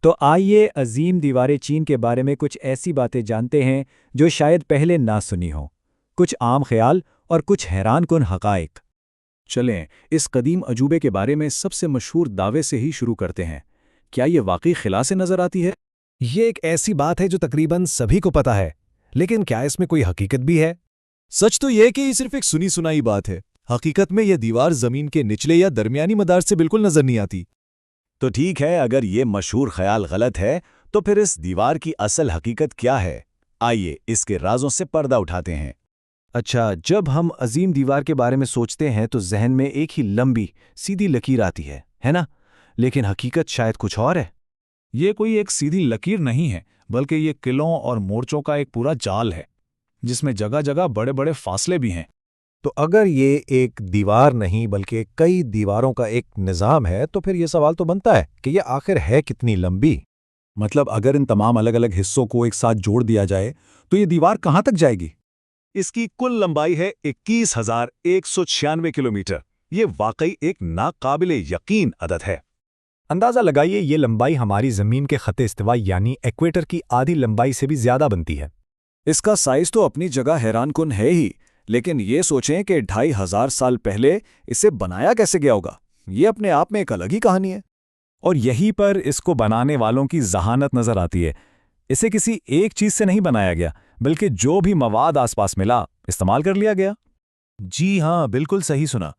تو آئیے عظیم دیوار چین کے بارے میں کچھ ایسی باتیں جانتے ہیں جو شاید پہلے نہ سنی ہوں، کچھ عام خیال اور کچھ حیران کن حقائق۔ چلیں اس قدیم عجوبے کے بارے میں سب سے مشہور دعوے سے ہی شروع کرتے ہیں۔ کیا یہ واقعی خلا سے نظر آتی ہے؟ یہ ایک ایسی بات ہے جو تقریباً سبھی کو پتا ہے، لیکن کیا اس میں کوئی حقیقت بھی ہے؟ سچ تو یہ کہ یہ صرف ایک سنی سنائی بات ہے۔ حقیقت میں یہ دیوار زمین کے نچلے یا درمیانی مدار سے بالکل نظر نہیں آتی۔ تو ٹھیک ہے، اگر یہ مشہور خیال غلط ہے تو پھر اس دیوار کی اصل حقیقت کیا ہے؟ آئیے اس کے رازوں سے پردہ اٹھاتے ہیں۔ اچھا، جب ہم عظیم دیوار کے بارے میں سوچتے ہیں تو ذہن میں ایک ہی لمبی سیدھی لکیر آتی ہے نا؟ لیکن حقیقت شاید کچھ اور ہے۔ یہ کوئی ایک سیدھی لکیر نہیں ہے، بلکہ یہ قلعوں اور مورچوں کا ایک پورا جال ہے، جس میں جگہ جگہ بڑے بڑے فاصلے بھی ہیں۔ تو اگر یہ ایک دیوار نہیں بلکہ کئی دیواروں کا ایک نظام ہے تو پھر یہ سوال تو بنتا ہے کہ یہ آخر ہے کتنی لمبی؟ مطلب اگر ان تمام الگ الگ حصوں کو ایک ساتھ جوڑ دیا جائے تو یہ دیوار کہاں تک جائے گی؟ اس کی کل لمبائی ہے 21,196 کلومیٹر۔ یہ واقعی ایک ناقابل یقین عدد ہے۔ اندازہ لگائیے یہ لمبائی ہماری زمین کے خط استوا یعنی ایکویٹر کی آدھی لمبائی سے بھی زیادہ بنتی ہے۔ اس کا سائز تو اپنی جگہ حیران کن ہے ہی، لیکن یہ سوچیں کہ 2500 سال پہلے اسے بنایا کیسے گیا ہوگا، یہ اپنے آپ میں ایک الگ ہی کہانی ہے۔ اور یہیں پر اس کو بنانے والوں کی ذہانت نظر آتی ہے۔ اسے کسی ایک چیز سے نہیں بنایا گیا، بلکہ جو بھی مواد آس پاس ملا استعمال کر لیا گیا۔ جی ہاں، بالکل صحیح سنا۔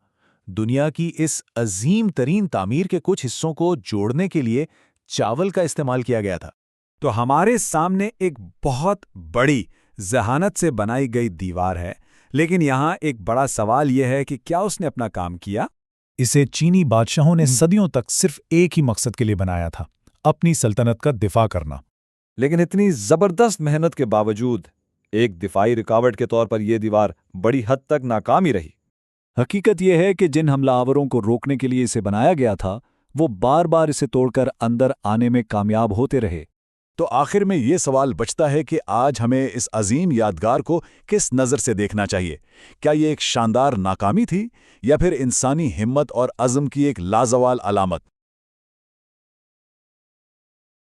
دنیا کی اس عظیم ترین تعمیر کے کچھ حصوں کو جوڑنے کے لیے چاول کا استعمال کیا گیا تھا۔ تو ہمارے سامنے ایک بہت بڑی ذہانت سے بنائی گئی دیوار ہے، لیکن یہاں ایک بڑا سوال یہ ہے کہ کیا اس نے اپنا کام کیا؟ اسے چینی بادشاہوں نے صدیوں تک صرف ایک ہی مقصد کے لیے بنایا تھا، اپنی سلطنت کا دفاع کرنا۔ لیکن اتنی زبردست محنت کے باوجود ایک دفاعی رکاوٹ کے طور پر یہ دیوار بڑی حد تک ناکام ہی رہی۔ حقیقت یہ ہے کہ جن حملہ آوروں کو روکنے کے لیے اسے بنایا گیا تھا وہ بار بار اسے توڑ کر اندر آنے میں کامیاب ہوتے رہے۔ تو آخر میں یہ سوال بچتا ہے کہ آج ہمیں اس عظیم یادگار کو کس نظر سے دیکھنا چاہیے؟ کیا یہ ایک شاندار ناکامی تھی یا پھر انسانی ہمت اور عزم کی ایک لازوال علامت؟